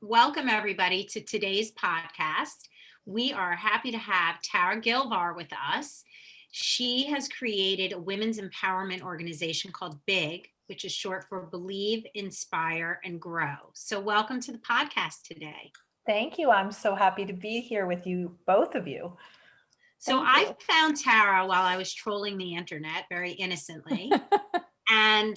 Welcome everybody to today's podcast. We are happy to have Tara Gilvar with us. She has created a women's empowerment organization called BIG, which is short for Believe, Inspire, and Grow. So welcome to the podcast today. Thank you. I'm so happy to be here with you, both of you. So I found Tara while I was trolling the internet very innocently. And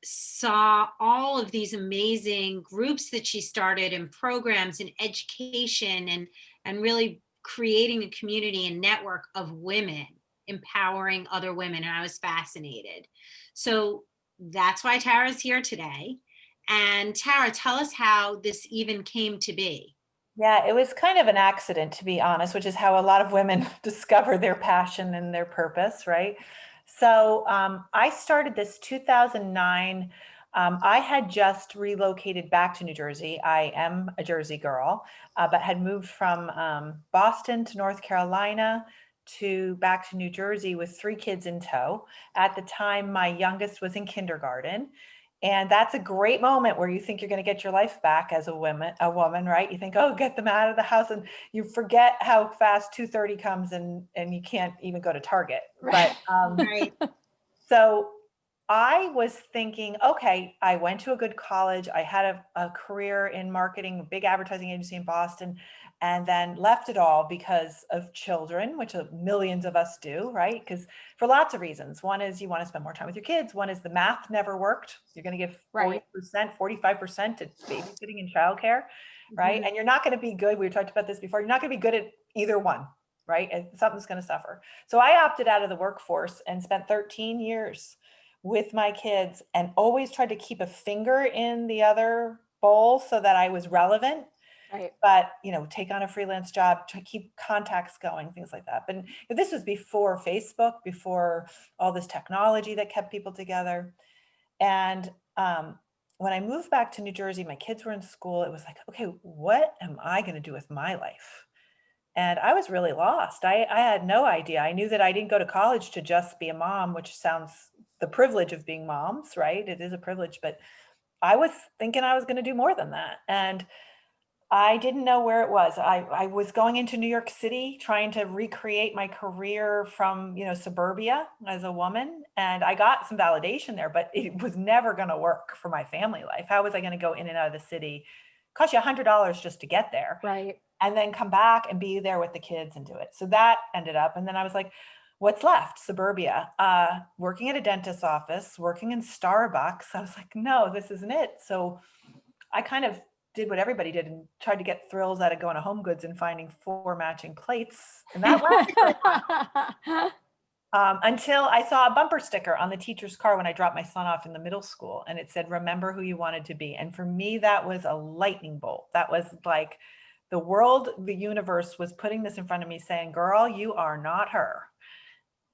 saw all of these amazing groups that she started and programs and education and really creating a community and network of women empowering other women. And I was fascinated. So that's why Tara's here today. And Tara, tell us how this even came to be. Yeah, it was kind of an accident, to be honest, which is how a lot of women discover their passion and their purpose, right? So I started this 2009. I had just relocated back to New Jersey. I am a Jersey girl, but had moved from Boston to North Carolina to back to New Jersey with 3 kids in tow. At the time, my youngest was in kindergarten. And that's a great moment where you think you're going to get your life back as a woman, right? You think, oh, get them out of the house, and you forget how fast 2:30 comes, and you can't even go to Target. Right. But Right. so I was thinking, okay, I went to a good college. I had a career in marketing, a big advertising agency in Boston, and then left it all because of children, which millions of us do, right? Because for lots of reasons. One is you want to spend more time with your kids. One is the math never worked. You're going to give 40%, 45% to babysitting and childcare, right? Mhm. And you're not going to be good. We talked about this before. You're not going to be good at either one, right? And something's going to suffer. So I opted out of the workforce and spent 13 years with my kids and always tried to keep a finger in the other bowl so that I was relevant. Right. But, take on a freelance job, to keep contacts going, things like that. But this was before Facebook, before all this technology that kept people together. And when I moved back to New Jersey, my kids were in school. It was like, okay, what am I going to do with my life? And I was really lost. I had no idea. I knew that I didn't go to college to just be a mom, which sounds the privilege of being moms, right? It is a privilege, but I was thinking I was going to do more than that. And I didn't know where it was. I was going into New York City, trying to recreate my career from, suburbia as a woman. And I got some validation there, but it was never going to work for my family life. How was I going to go in and out of the city? It cost you $100 just to get there. Right. And then come back and be there with the kids and do it. So that ended up. And then I was like, what's left? Suburbia, working at a dentist's office, working in Starbucks. I was like, no, this isn't it. So I kind of did what everybody did and tried to get thrills out of going to Home Goods and finding 4 matching plates. And that lasted for a while. Until I saw a bumper sticker on the teacher's car when I dropped my son off in the middle school. And it said, remember who you wanted to be. And for me, that was a lightning bolt. That was like the world, the universe was putting this in front of me saying, girl, you are not her.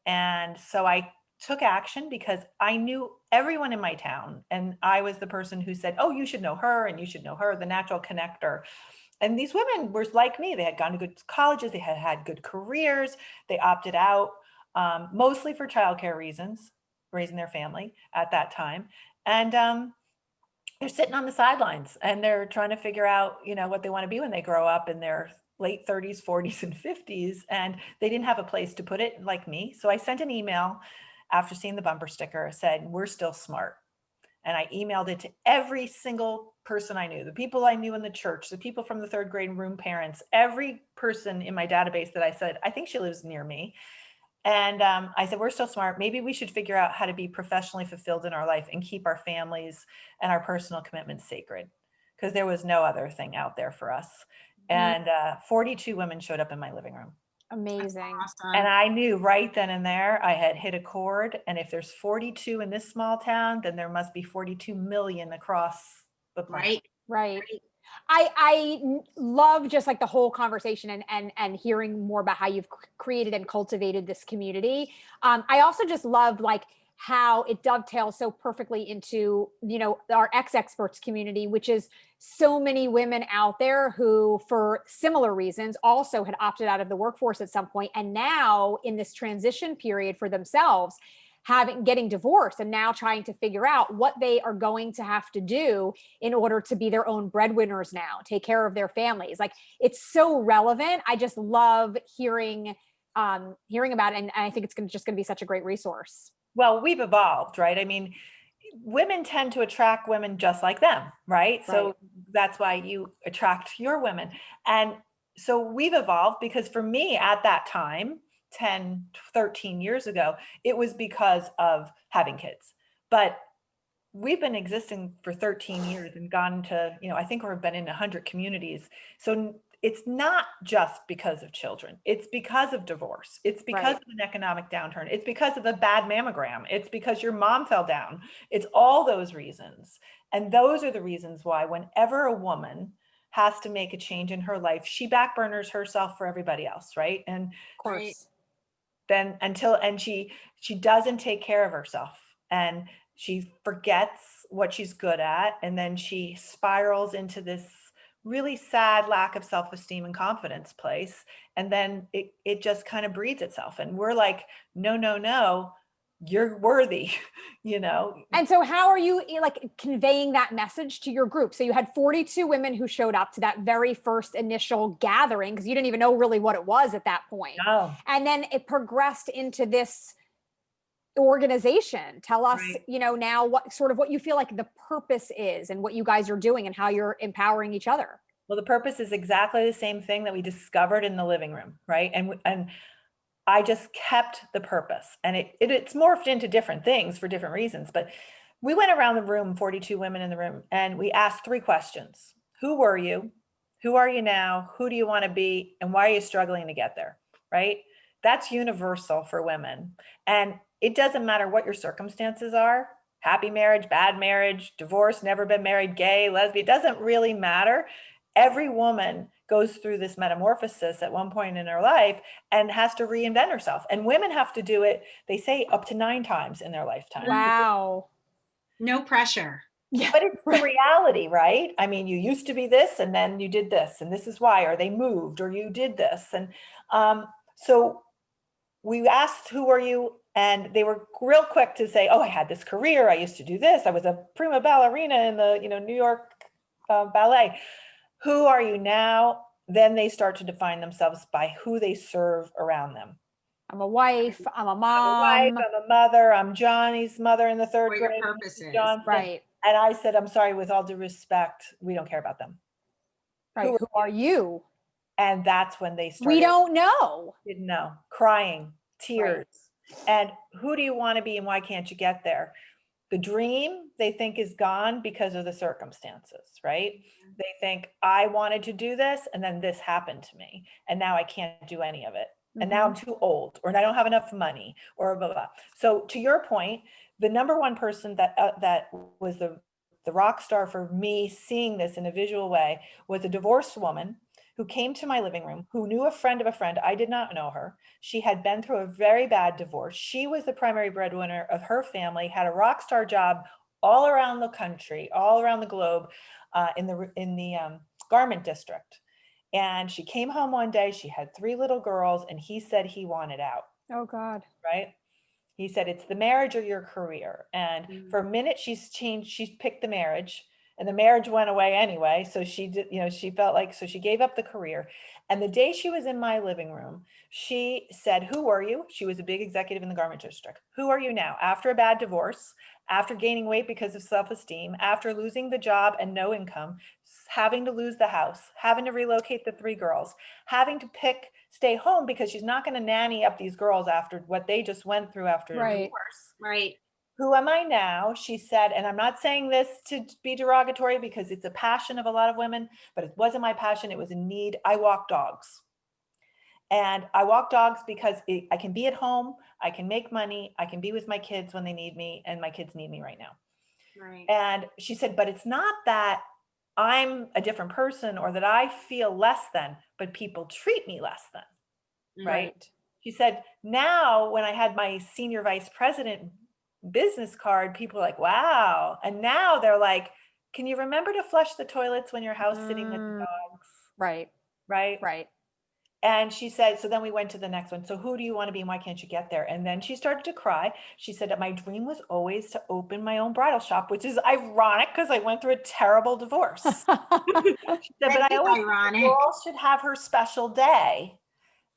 And so I took action because I knew everyone in my town. And I was the person who said, oh, you should know her and you should know her, the natural connector. And these women were like me. They had gone to good colleges. They had had good careers. They opted out, mostly for childcare reasons, raising their family at that time. And they're sitting on the sidelines and they're trying to figure out, what they want to be when they grow up in their late 30s, 40s, and 50s. And they didn't have a place to put it like me. So I sent an email after seeing the bumper sticker, said, we're still smart. And I emailed it to every single person I knew, the people I knew in the church, the people from the 3rd grade room parents, every person in my database that I said, I think she lives near me. And I said, we're still smart. Maybe we should figure out how to be professionally fulfilled in our life and keep our families and our personal commitments sacred, because there was no other thing out there for us. And 42 women showed up in my living room. Amazing. Awesome. And I knew right then and there I had hit a chord. And if there's 42 in this small town, then there must be 42 million across the planet. Right. I love just like the whole conversation and hearing more about how you've created and cultivated this community. I also just love like how it dovetails so perfectly into, our ExExperts community, which is so many women out there who, for similar reasons, also had opted out of the workforce at some point, and now in this transition period for themselves, getting divorced and now trying to figure out what they are going to have to do in order to be their own breadwinners now, take care of their families. Like, it's so relevant. I just love hearing about it. And I think it's just going to be such a great resource. Well, we've evolved, right? I mean, women tend to attract women just like them, right? So that's why you attract your women. And so we've evolved, because for me at that time, 10, 13 years ago, it was because of having kids. But we've been existing for 13 years and gone to, I think we've been in 100 communities. So it's not just because of children. It's because of divorce. It's because of an economic downturn. It's because of a bad mammogram. It's because your mom fell down. It's all those reasons. And those are the reasons why whenever a woman has to make a change in her life, she backburners herself for everybody else, right? And Of course. then she doesn't take care of herself, and she forgets what she's good at, and then she spirals into this really sad lack of self-esteem and confidence place, and then it just kind of breeds itself, and we're like, no, you're worthy. And so how are you like conveying that message to your group? So you had 42 women who showed up to that very first initial gathering, because you didn't even know really what it was at that point. Oh, And then it progressed into this organization. Tell us, now what you feel like the purpose is and what you guys are doing and how you're empowering each other. well, the purpose is exactly the same thing that we discovered in the living room, right? And I just kept the purpose, and it's morphed into different things for different reasons. But we went around the room, 42 women in the room, and we asked 3 questions. Who were you? Who are you now? Who do you want to be? And why are you struggling to get there? Right? That's universal for women. And it doesn't matter what your circumstances are, happy marriage, bad marriage, divorce, never been married, gay, lesbian, it doesn't really matter. Every woman goes through this metamorphosis at one point in her life and has to reinvent herself. And women have to do it, they say, up to 9 times in their lifetime. Wow. No pressure. Yeah. But it's the reality, right? I mean, you used to be this, and then you did this, and this is why, or they moved, or you did this. And so we asked, who are you? And they were real quick to say, oh, I had this career. I used to do this. I was a prima ballerina in the New York ballet. Who are you now? Then they start to define themselves by who they serve around them. I'm a wife. I'm a mom. I'm a wife, I'm a mother. I'm Johnny's mother in the 3rd What your grade. purpose is. Johnson. Right. And I said, I'm sorry, with all due respect, we don't care about them. Right. Who are you? And that's when they started. We don't know. Didn't know. Crying, tears. And who do you want to be, and why can't you get there? The dream they think is gone because of the circumstances, right? They think, I wanted to do this, and then this happened to me, and now I can't do any of it. And now I'm too old, or I don't have enough money, or blah, blah, blah. So to your point, the number one person that was the rock star for me seeing this in a visual way was a divorced woman who came to my living room, who knew a friend of a friend. I did not know her. She had been through a very bad divorce. She was the primary breadwinner of her family, had a rock star job all around the country, all around the globe, in the garment district. And she came home one day, she had 3 little girls, and he said he wanted out. Oh God. Right? He said, it's the marriage or your career. And for a minute she's picked the marriage, and the marriage went away anyway. So she did, she felt like, so she gave up the career. And the day she was in my living room, she said, who are you? She was a big executive in the garment district. Who are you now? After a bad divorce, after gaining weight because of self-esteem, after losing the job and no income, having to lose the house, having to relocate the 3 girls, having to stay home because she's not going to nanny up these girls after what they just went through after a divorce. Right. Who am I now? She said, and I'm not saying this to be derogatory because it's a passion of a lot of women, but it wasn't my passion. It was a need. I walk dogs. And I walk dogs because I can be at home, I can make money, I can be with my kids when they need me, and my kids need me right now. Right. And she said, but it's not that I'm a different person or that I feel less than, but people treat me less than, right? She said, now when I had my senior vice president business card, people are like, wow. And now they're like, can you remember to flush the toilets when you're house sitting with the dogs? Right. Right. Right. And she said, so then we went to the next one. So who do you want to be and why can't you get there? And then she started to cry. She said that my dream was always to open my own bridal shop, which is ironic because I went through a terrible divorce. She said, but That I is always think the ironic. girl should have her special day.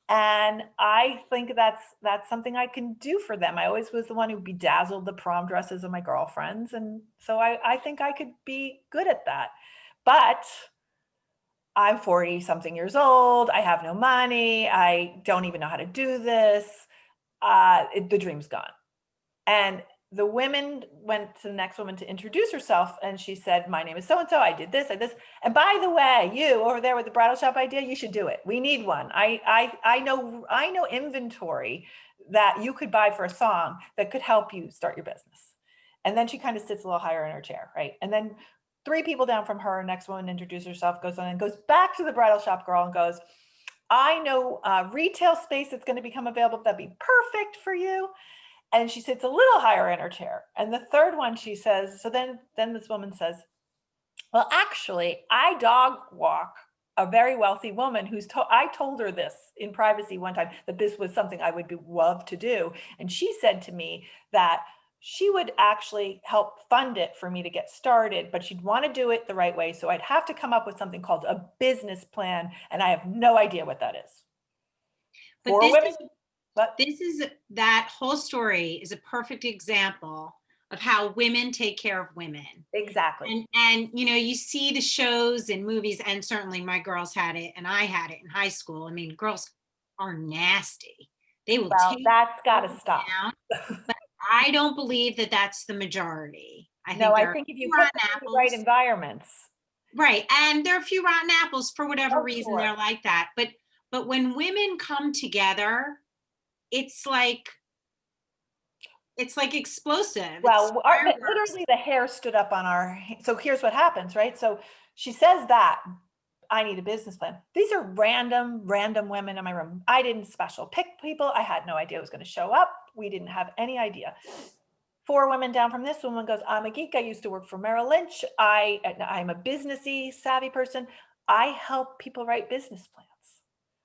And I think that's something I can do for them. I always was the one who bedazzled the prom dresses of my girlfriends. And so I think I could be good at that. But I'm 40 something years old. I have no money. I don't even know how to do this. The dream's gone. And the women went to the next woman to introduce herself. And she said, my name is so-and-so. I did this, I did this. And by the way, you over there with the bridal shop idea, you should do it. We need one. I know inventory that you could buy for a song that could help you start your business. And then she kind of sits a little higher in her chair, right? And then 3 people down from her, next woman introduces herself, goes on and goes back to the bridal shop girl and goes, I know retail space that's going to become available. That'd be perfect for you. And she sits a little higher in her chair. And the third one, she says, so then this woman says, well, actually, I dog walk a very wealthy woman I told her this in privacy one time, that this was something I would love to do. And she said to me that she would actually help fund it for me to get started, but she'd want to do it the right way. So I'd have to come up with something called a business plan. And I have no idea what that is. But For women, but this is that whole story is a perfect example of how women take care of women. exactly. And you know, you see the shows and movies, and certainly my girls had it and I had it in high school. I mean, girls are nasty. They will Well, take that's got to you stop. down. But I don't believe that that's the majority. I No, think I there are think if you few put rotten them in the right apples. environments. Right. And there are a few rotten apples for whatever Oh, reason sure. they're like that. But when women come together, it's like explosive. It's Well, fireworks. literally the hair stood up on so here's what happens, right? So she says that I need a business plan. These are random women in my room. I didn't special pick people. I had no idea it was going to show up. We didn't have any idea. 4 women down from this woman goes, I'm a geek. I used to work for Merrill Lynch. I'm a businessy savvy person. I help people write business plans.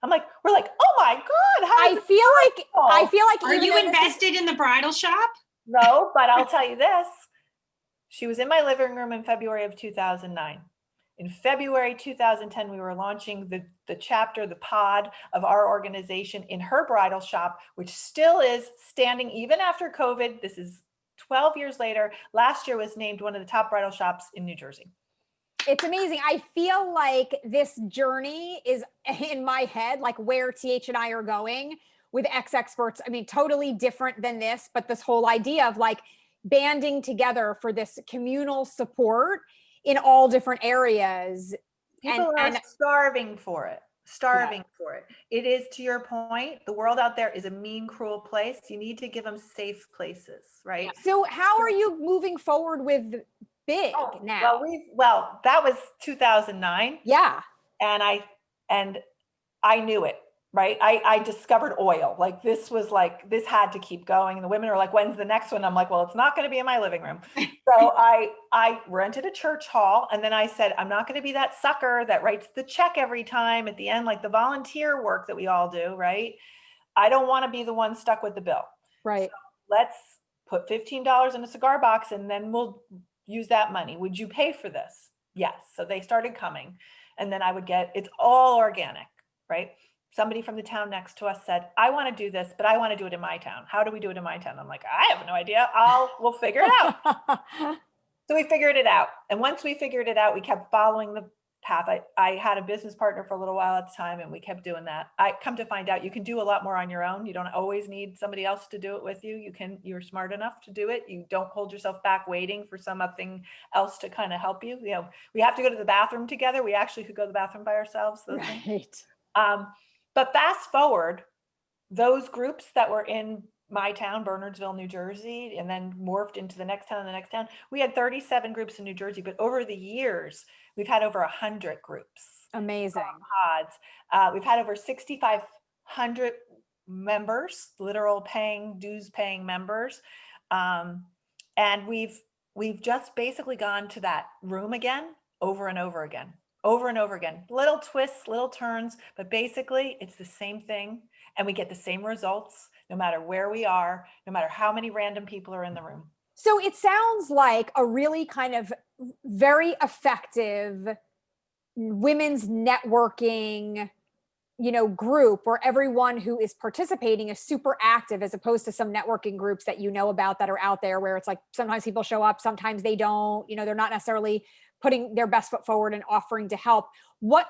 I'm like, we're like, oh my God. How I feel like Are even you though this is- invested in the bridal shop? No, but I'll tell you this. She was in my living room in February of 2009. In February 2010, we were launching the chapter, the pod of our organization in her bridal shop, which still is standing even after COVID. This is 12 years later. Last year was named one of the top bridal shops in New Jersey. It's amazing. I feel like this journey is in my head, like where TH and I are going with ExExperts. I mean, totally different than this, but this whole idea of like banding together for this communal support in all different areas. People are And starving for it. Starving for it. It is, to your point, the world out there is a mean, cruel place. You need to give them safe places, right? so how are you moving forward with big now? Well, that was 2009. Yeah. And I knew it, right? I discovered oil. Like this had to keep going. And the women are like, when's the next one? I'm like, well, it's not going to be in my living room. So I rented a church hall. And then I said, I'm not going to be that sucker that writes the check every time at the end, like the volunteer work that we all do, right? I don't want to be the one stuck with the bill. Right. So let's put $15 in a cigar box and then we'll use that money. Would you pay for this? Yes. So they started coming. And then it's all organic, right? Somebody from the town next to us said, I want to do this, but I want to do it in my town. How do we do it in my town? I'm like, I have no idea. We'll figure it out. So we figured it out. And once we figured it out, we kept following the path. I had a business partner for a little while at the time, and we kept doing that. I come to find out you can do a lot more on your own. You don't always need somebody else to do it with you. You're smart enough to do it. You don't hold yourself back waiting for something else to kind of help you. You know, we have to go to the bathroom together. We actually could go to the bathroom by ourselves. Right. But fast forward, those groups that were in my town, Bernardsville, New Jersey, and then morphed into the next town and the next town. We had 37 groups in New Jersey, but over the years, we've had over 100 groups. Amazing. Pods. We've had over 6,500 members, literal dues paying members. And we've just basically gone to that room again, over and over again. over and over again. Little twists, little turns, but basically it's the same thing. And we get the same results no matter where we are, no matter how many random people are in the room. So it sounds like a really kind of very effective women's networking, group where everyone who is participating is super active, as opposed to some networking groups that about that are out there where it's like sometimes people show up, sometimes they don't, they're not necessarily putting their best foot forward and offering to help. What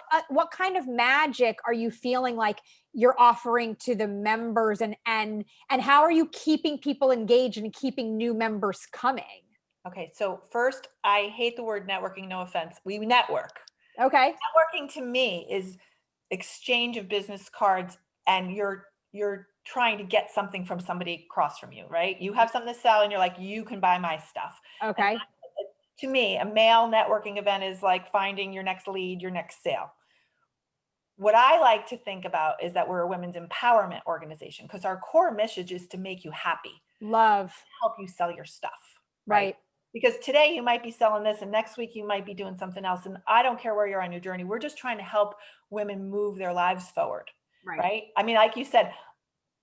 kind of magic are you feeling like you're offering to the members, and how are you keeping people engaged and keeping new members coming? Okay, so first, I hate the word networking, no offense. We network. Okay. Networking to me is exchange of business cards, and you're trying to get something from somebody across from you, right? You have something to sell and you're like, you can buy my stuff. Okay. And to me, a male networking event is like finding your next lead, your next sale. What I like to think about is that we're a women's empowerment organization, because our core mission is to make you happy. Love. Help you sell your stuff. Right. Because today you might be selling this and next week you might be doing something else. And I don't care where you're on your journey. We're just trying to help women move their lives forward. Right. I mean, like you said,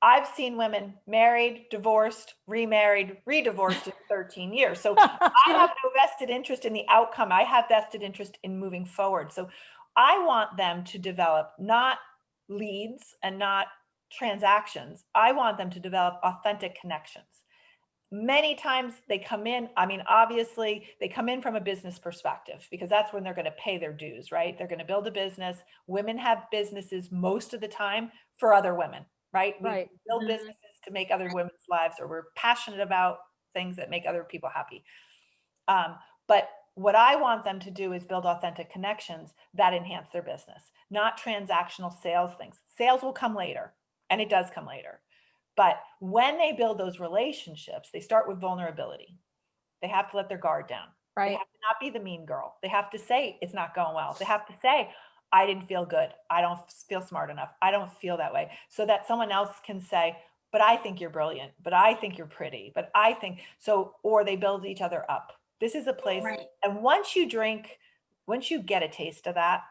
I've seen women married, divorced, remarried, re-divorced in 13 years. So I have no vested interest in the outcome. I have vested interest in moving forward. So I want them to develop not leads and not transactions. I want them to develop authentic connections. Many times they come in, I mean, obviously they come in from a business perspective, because that's when they're going to pay their dues, right? They're going to build a business. Women have businesses most of the time for other women, right? Right. We build businesses to make other women's lives, or we're passionate about things that make other people happy. But what I want them to do is build authentic connections that enhance their business, not transactional sales things. Sales will come later, and it does come later. But when they build those relationships, they start with vulnerability. They have to let their guard down. Right. They have to not be the mean girl. They have to say, it's not going well. They have to say, I didn't feel good. I don't feel smart enough. I don't feel that way. So that someone else can say, but I think you're brilliant. But I think you're pretty. But I think so. Or they build each other up. This is a place. Right. And once you get a taste of that,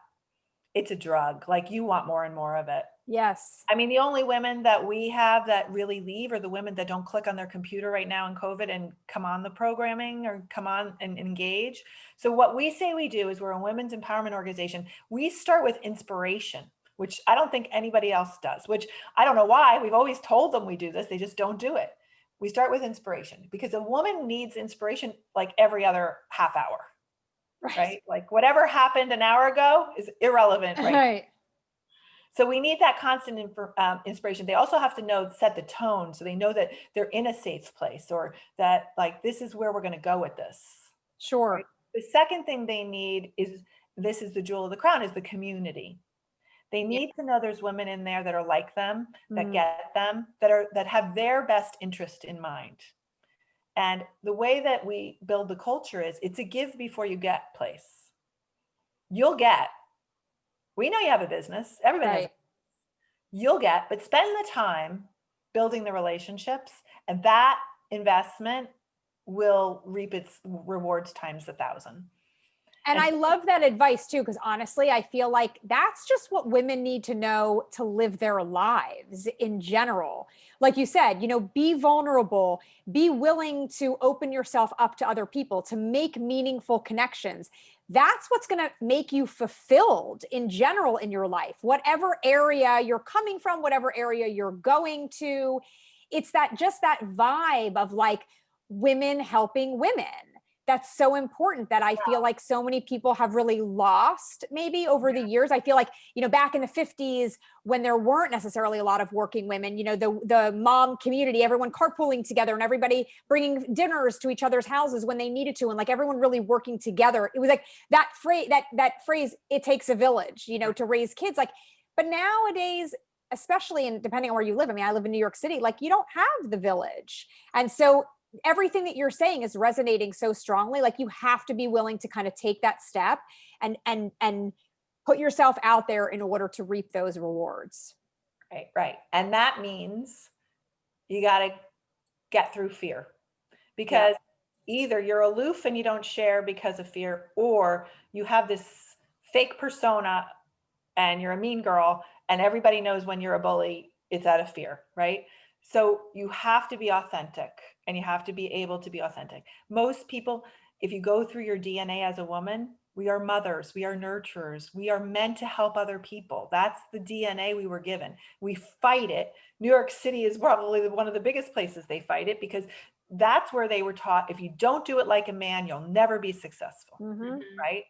it's a drug. Like, you want more and more of it. Yes. I mean, the only women that we have that really leave are the women that don't click on their computer right now in COVID and come on the programming or come on and engage. So what we say we do is, we're a women's empowerment organization. We start with inspiration, which I don't think anybody else does, which I don't know why. We've always told them we do this. They just don't do it. We start with inspiration, because a woman needs inspiration like every other half hour, right? Like whatever happened an hour ago is irrelevant. Right. So we need that constant inspiration. They also have to set the tone, so they know that they're in a safe place, or that like, this is where we're going to go with this. Sure. Right? The second thing they need is, this is the jewel of the crown, is the community. They need to know there's women in there that are like them, that get them, that have their best interest in mind. And the way that we build the culture is, it's a give before you get place. You'll get. We know you have a business. Everybody has. You'll get, but spend the time building the relationships, and that investment will reap its rewards times 1,000. And I love that advice too, because honestly, I feel like that's just what women need to know to live their lives in general. Like you said, be vulnerable, be willing to open yourself up to other people, to make meaningful connections. That's what's going to make you fulfilled in general in your life, whatever area you're coming from, whatever area you're going to. It's that vibe of like women helping women. That's so important, that I feel like so many people have really lost maybe over the years. I feel like, back in the 50s, when there weren't necessarily a lot of working women, the mom community, everyone carpooling together and everybody bringing dinners to each other's houses when they needed to. And like everyone really working together. It was like that phrase, it takes a village, to raise kids. Like, but nowadays, especially, and depending on where you live, I mean, I live in New York City, like you don't have the village. And so everything that you're saying is resonating so strongly. Like, you have to be willing to kind of take that step and put yourself out there in order to reap those rewards. Right. And that means you got to get through fear, because either you're aloof and you don't share because of fear, or you have this fake persona and you're a mean girl and everybody knows when you're a bully, it's out of fear, right? So you have to be authentic and you have to be able to be authentic. Most people, if you go through your DNA as a woman, we are mothers, we are nurturers, we are meant to help other people. That's the DNA we were given. We fight it. New York City is probably one of the biggest places they fight it because that's where they were taught, if you don't do it like a man, you'll never be successful, right?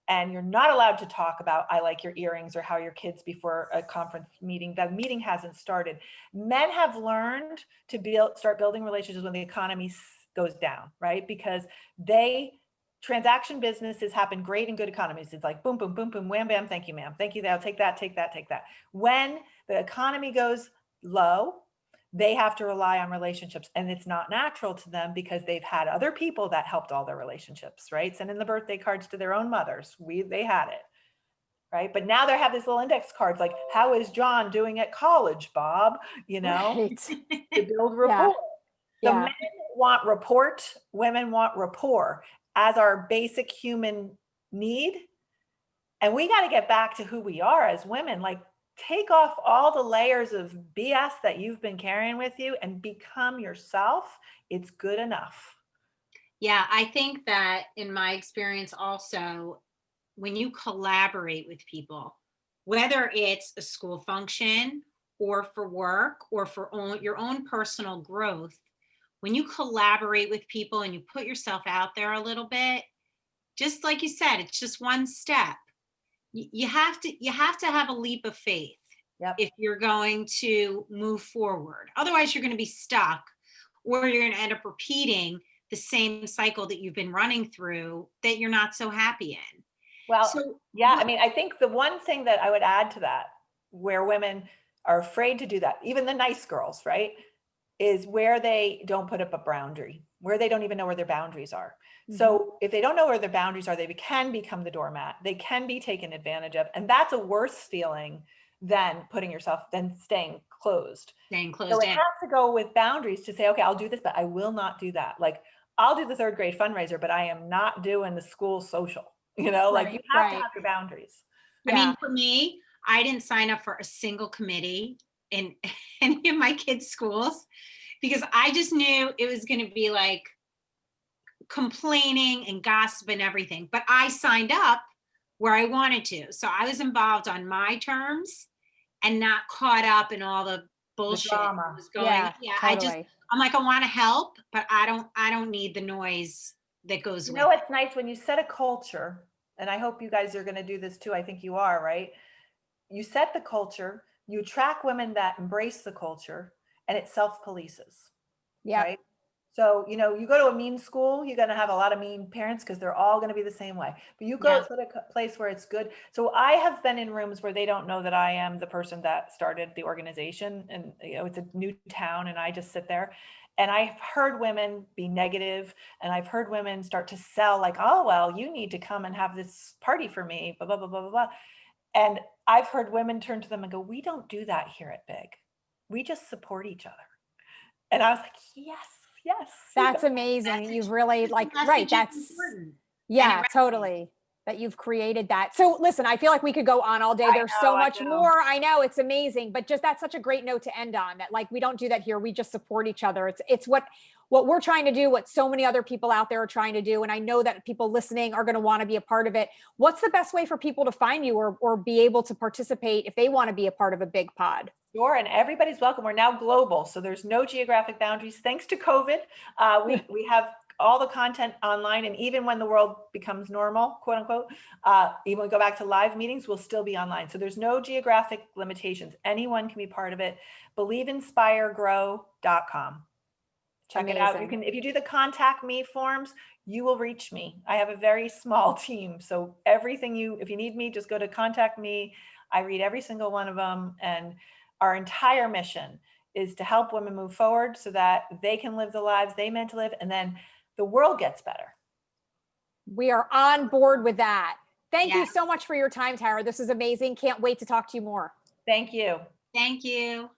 And you're not allowed to talk about, I like your earrings or how your kids before a conference meeting. That meeting hasn't started. Men have learned to start building relationships when the economy goes down, right? Because transaction businesses happen great in good economies. It's like boom, boom, boom, boom, wham, bam, thank you, ma'am. Thank you, I'll take that, take that, take that. When the economy goes low, they have to rely on relationships and it's not natural to them because they've had other people that helped all their relationships, right? Sending the birthday cards to their own mothers. They had it, right? But now they have these little index cards like, how is John doing at college, Bob? You know, Right. to build rapport. So Yeah. men want report, women want rapport as our basic human need. And we got to get back to who we are as women. Like, take off all the layers of BS that you've been carrying with you and become yourself. It's good enough. Yeah, I think that in my experience also, when you collaborate with people, whether it's a school function or for work or for your own personal growth, when you collaborate with people and you put yourself out there a little bit, just like you said, it's just one step. You have to have a leap of faith. Yep. If you're going to move forward. Otherwise, you're going to be stuck, or you're going to end up repeating the same cycle that you've been running through that you're not so happy in. Well, So, yeah, I mean, I think the one thing that I would add to that, where women are afraid to do that, even the nice girls, right, is where they don't put up a boundary, where they don't even know where their boundaries are. So if they don't know where their boundaries are, they can become the doormat. They can be taken advantage of. And that's a worse feeling than staying closed. staying So closed it in. has to go with boundaries to say, okay, I'll do this, but I will not do that. Like, I'll do the third grade fundraiser, but I am not doing the school social, like you have to have your boundaries. I mean, for me, I didn't sign up for a single committee in any of my kids' schools because I just knew it was going to be like complaining and gossip and everything. But I signed up where I wanted to. So I was involved on my terms and not caught up in all the bullshit that drama. was going on. Yeah, totally. I'm like, I want to help, but I don't need the noise that goes with it. It's nice when you set a culture, and I hope you guys are going to do this too. I think you are, right? You set the culture, you attract women that embrace the culture, and it self-polices. Yeah. Right? So, you go to a mean school, you're going to have a lot of mean parents because they're all going to be the same way. But you go to a place where it's good. So I have been in rooms where they don't know that I am the person that started the organization, and it's a new town and I just sit there. And I've heard women be negative, and I've heard women start to sell like, oh, well, you need to come and have this party for me, blah, blah, blah, blah, blah, blah. And I've heard women turn to them and go, we don't do that here at Big. We just support each other. And I was like, yes. That's amazing. You've really right. That's important. Totally. That you've created that. So listen, I feel like we could go on all day. There's so much more. I know, it's amazing, but just that's such a great note to end on, that like, we don't do that here. We just support each other. It's what we're trying to do, what so many other people out there are trying to do. And I know that people listening are going to want to be a part of it. What's the best way for people to find you or be able to participate if they want to be a part of a big pod? Sure, and everybody's welcome. We're now global, so there's no geographic boundaries. Thanks to COVID, we have all the content online, and even when the world becomes normal, quote unquote, even when we go back to live meetings, we'll still be online. So there's no geographic limitations. Anyone can be part of it. BelieveInspireGrow.com. Check it out. You can, if you do the contact me forms, you will reach me. I have a very small team, so everything if you need me, just go to contact me. I read every single one of them, and our entire mission is to help women move forward so that they can live the lives they meant to live, and then the world gets better. We are on board with that. Thank you so much for your time, Tara. This is amazing. Can't wait to talk to you more. Thank you. Thank you.